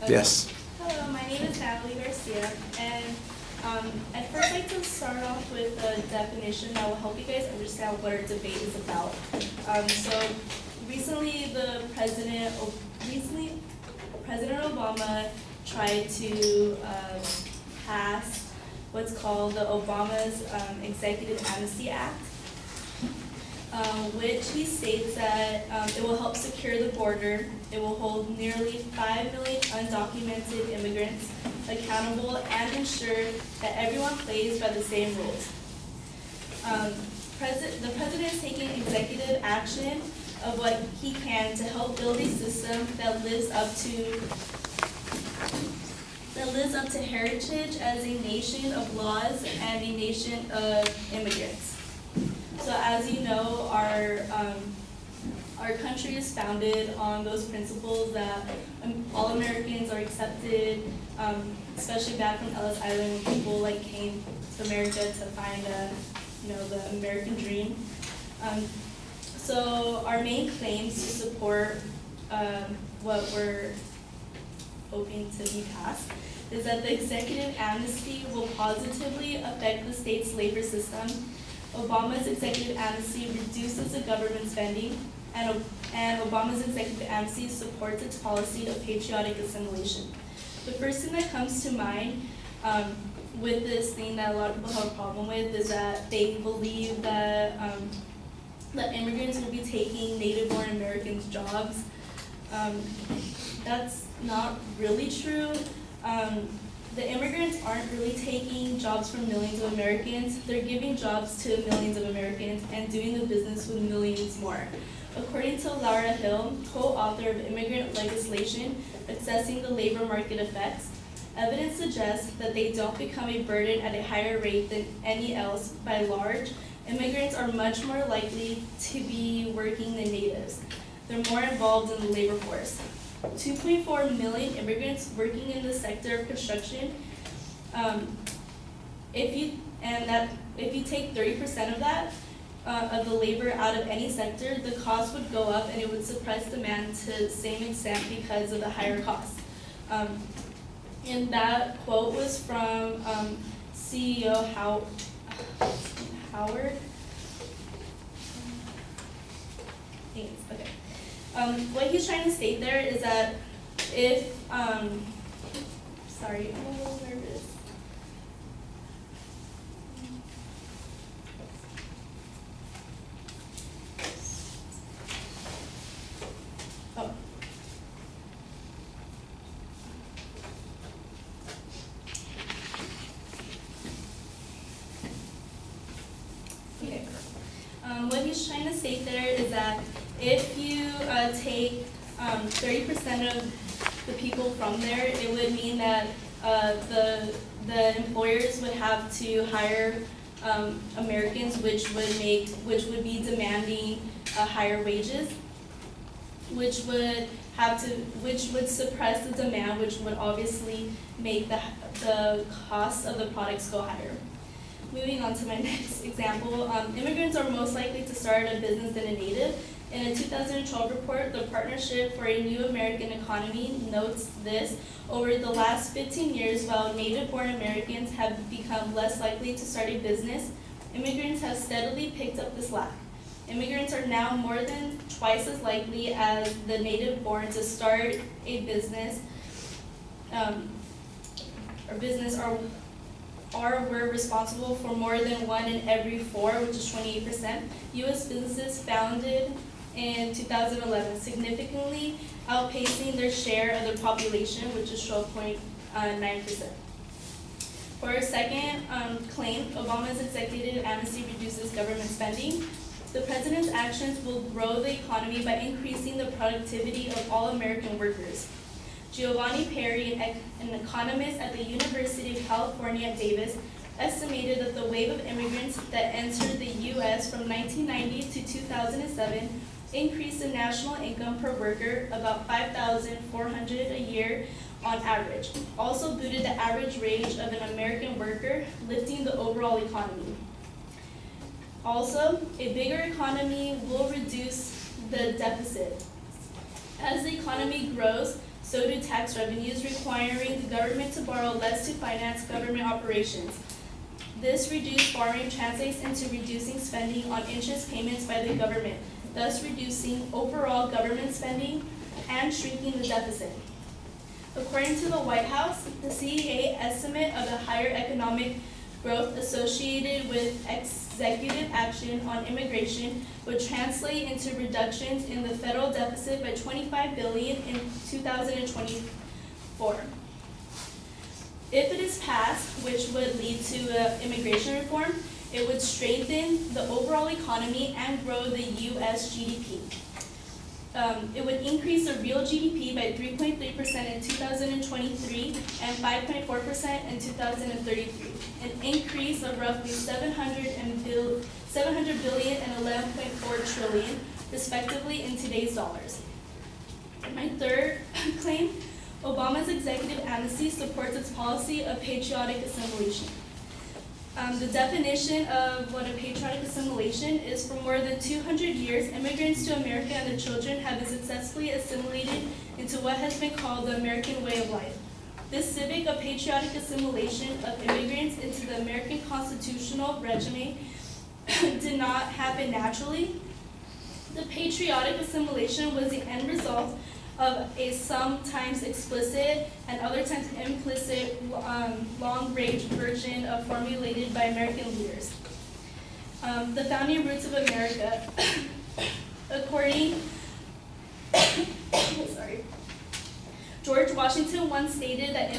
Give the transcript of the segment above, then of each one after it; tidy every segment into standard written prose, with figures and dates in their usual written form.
Yes. Hello, my name is Natalie Garcia, and I'd first like to start off with a definition that will help you guys understand what our debate is about. So recently, President Obama tried to pass what's called the Obama's Executive Amnesty Act, which he states that it will help secure the border. It will hold nearly 5 million undocumented immigrants accountable and ensure that everyone plays by the same rules. The president is taking executive action of what he can to help build a system that lives up to heritage as a nation of laws and a nation of immigrants. So as you know, our country is founded on those principles that all Americans are accepted, especially back from Ellis Island when people came to America to find the American dream. So our main claims to support what we're hoping to be passed is that the executive amnesty will positively affect the state's labor system. Obama's executive amnesty reduces the government spending, and Obama's executive amnesty supports its policy of patriotic assimilation. The first thing that comes to mind with this thing that a lot of people have a problem with is that they believe that immigrants will be taking native-born Americans' jobs. That's not really true. The immigrants aren't really taking jobs from millions of Americans. They're giving jobs to millions of Americans and doing the business with millions more. According to Laura Hill, co-author of Immigrant Legislation, Assessing the Labor Market Effects, evidence suggests that they don't become a burden at a higher rate than any else. By large, immigrants are much more likely to be working than natives. They're more involved in the labor force. 2.4 million immigrants working in the sector of construction. If you take 30% of that, of the labor out of any sector, the cost would go up and it would suppress demand to the same extent because of the higher costs. And that quote was from CEO Howard. Thanks. Okay. What he's trying to state there is that if, sorry, I'm a little nervous. Oh. Okay. What he's trying to state there is that if you take 30% of the people from there, it would mean that the employers would have to hire Americans, which would be demanding higher wages, which would suppress the demand, which would obviously make the cost of the products go higher. Moving on to my next example, immigrants are most likely to start a business than a native. In a 2012 report, the Partnership for a New American Economy notes this: over the last 15 years, while native-born Americans have become less likely to start a business, immigrants have steadily picked up the slack. Immigrants are now more than twice as likely as the native-born to start a business, were responsible for more than 1 in every 4, which is 28%, U.S. businesses founded in 2011, significantly outpacing their share of the population, which is 12.9%. For our second claim, Obama's executive amnesty reduces government spending. The president's actions will grow the economy by increasing the productivity of all American workers. Giovanni Perry, an economist at the University of California at Davis, estimated that the wave of immigrants that entered the U.S. from 1990 to 2007 increased the national income per worker about $5,400 a year on average, also boosted the average wage of an American worker, lifting the overall economy. Also, a bigger economy will reduce the deficit. As the economy grows, so do tax revenues, requiring the government to borrow less to finance government operations. This reduced borrowing translates into reducing spending on interest payments by the government, thus reducing overall government spending and shrinking the deficit. According to the White House, the CEA estimate of the higher economic growth associated with executive action on immigration would translate into reductions in the federal deficit by $25 billion in 2024. If it is passed, which would lead to immigration reform, it would strengthen the overall economy and grow the U.S. GDP. It would increase the real GDP by 3.3% in 2023 and 5.4% in 2033, an increase of roughly 700 billion and 11.4 trillion, respectively, in today's dollars. My third claim, Obama's Executive Amnesty supports its policy of patriotic assimilation. The definition of what a patriotic assimilation is: for more than 200 years, immigrants to America and their children have been successfully assimilated into what has been called the American way of life. This civic or patriotic assimilation of immigrants into the American constitutional regime did not happen naturally. The patriotic assimilation was the end result of a sometimes explicit and other times implicit long-range version of formulated by American leaders. The founding roots of America, according, George Washington once stated that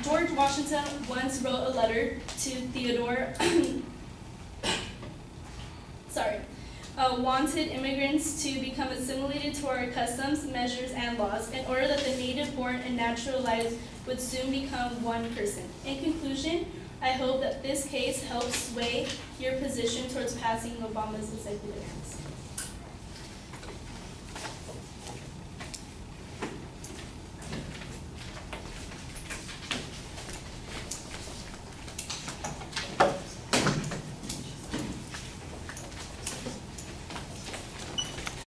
George Washington once wrote a letter to Theodore, wanted immigrants to become assimilated to our customs, measures, and laws in order that the native-born and naturalized would soon become one person. In conclusion, I hope that this case helps sway your position towards passing Obama's executive acts.